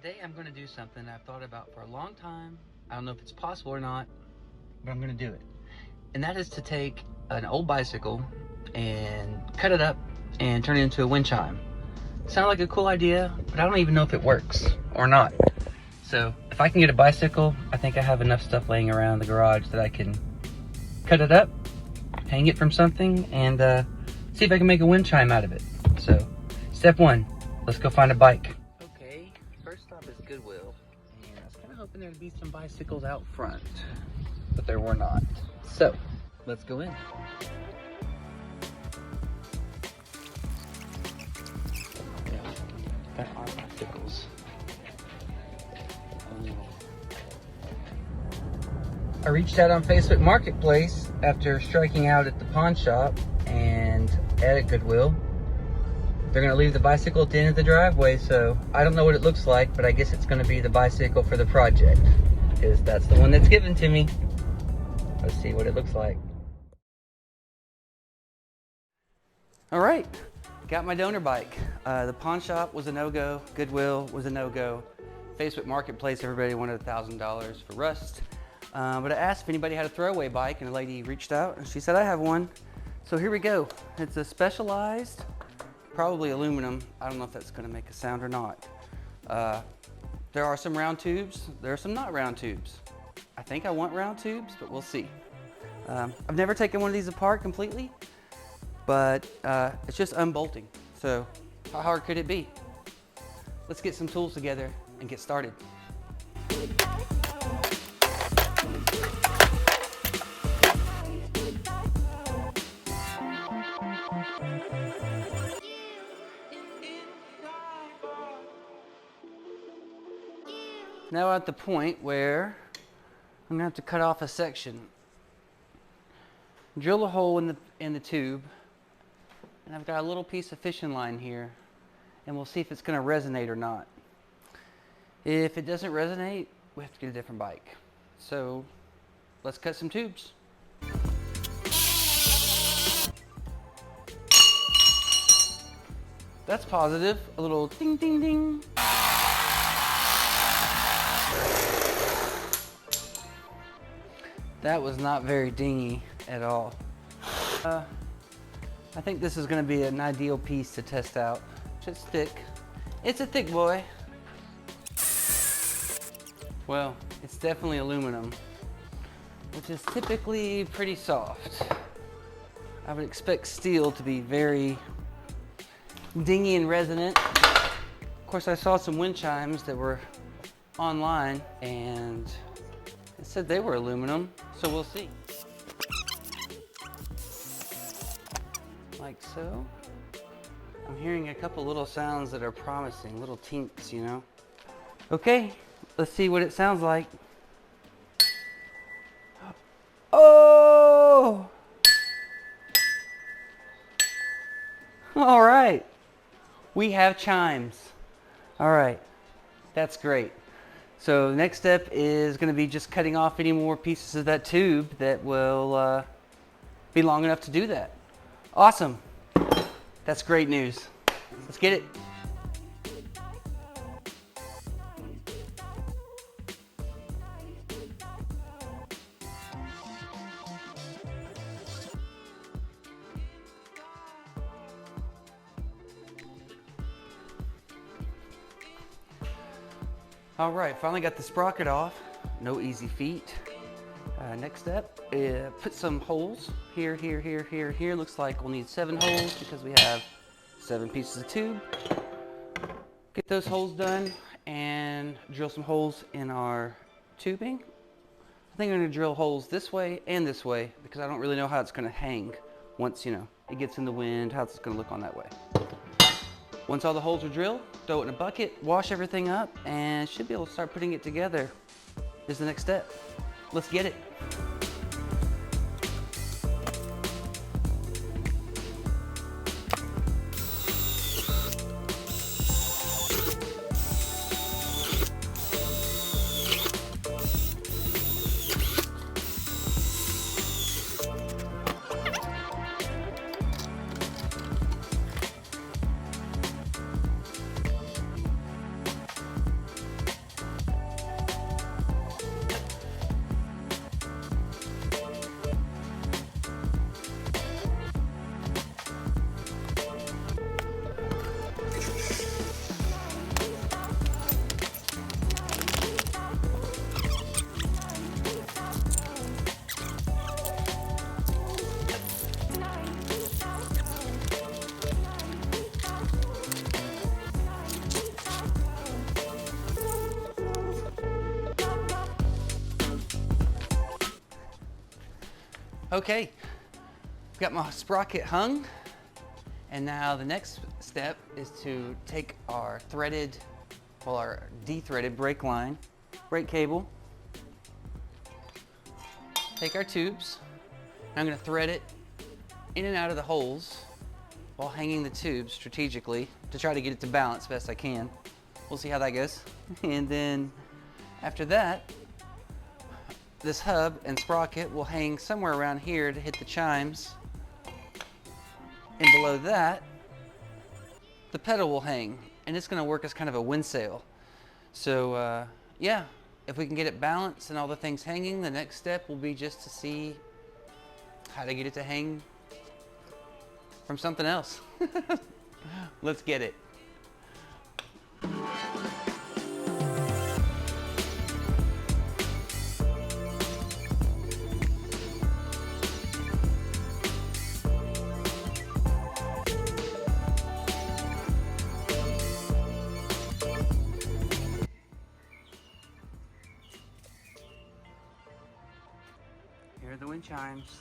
Today I'm going to do something I've thought about for a long time. I don't know if it's possible or not, but I'm going to do it. And that is to take an old bicycle and cut it up and turn it into a wind chime. Sounds like a cool idea, but I don't even know if it works or not. So if I can get a bicycle, I think I have enough stuff laying around the garage that I can cut it up, hang it from something, and see if I can make a wind chime out of it. So step one, let's go find a bike. Okay, first stop is Goodwill. And I was kind of hoping there'd be some bicycles out front, but there were not. So let's go in. There are bicycles. I reached out on Facebook Marketplace after striking out at the pawn shop and at Goodwill. They're gonna leave the bicycle at the end of the driveway, so I don't know what it looks like, but I guess it's gonna be the bicycle for the project, because that's the one that's given to me. Let's see what it looks like. All right, got my donor bike. The pawn shop was a no-go, Goodwill was a no-go. Facebook Marketplace, everybody wanted $1,000 for rust. But I asked if anybody had a throwaway bike, and a lady reached out and she said, I have one. So here we go. It's a Specialized, probably aluminum. I don't know if that's gonna make a sound or not. There are some round tubes. There are some not round tubes. I think I want round tubes, but we'll see. I've never taken one of these apart completely, but it's just unbolting. So how hard could it be? Let's get some tools together and get started. Now we're at the point where I'm gonna have to cut off a section. Drill a hole in the tube, and I've got a little piece of fishing line here, and we'll see if it's gonna resonate or not. If it doesn't resonate, we have to get a different bike. So let's cut some tubes. That's positive, a little ding ding ding. That was not very dingy at all. I think this is gonna be an ideal piece to test out. It's thick. It's a thick boy. Well, it's definitely aluminum, which is typically pretty soft. I would expect steel to be very dingy and resonant. Of course, I saw some wind chimes that were online and it said they were aluminum, so we'll see. Like so. I'm hearing a couple little sounds that are promising, little tinks, you know. Okay, let's see what it sounds like. Oh! All right, we have chimes. All right, that's great. So the next step is going to be just cutting off any more pieces of that tube that will be long enough to do that. Awesome. That's great news. Let's get it. All right, finally got the sprocket off. No easy feat. Next step, put some holes here, here, here, here, here. Looks like we'll need 7 holes because we have 7 pieces of tube. Get those holes done and drill some holes in our tubing. I think I'm gonna drill holes this way and this way because I don't really know how it's gonna hang once, you know, it gets in the wind, how it's gonna look on that way. Once all the holes are drilled, throw it in a bucket, wash everything up, and should be able to start putting it together. Is the next step. Let's get it. Okay, got my sprocket hung, and now the next step is to take our threaded, well, our de-threaded brake line, brake cable, take our tubes, and I'm gonna thread it in and out of the holes while hanging the tubes strategically to try to get it to balance best I can. We'll see how that goes. And then after that, this hub and sprocket will hang somewhere around here to hit the chimes. And below that, the pedal will hang, and it's gonna work as kind of a wind sail. So yeah, if we can get it balanced and all the things hanging, the next step will be just to see how to get it to hang from something else. Let's get it. Here are the wind chimes.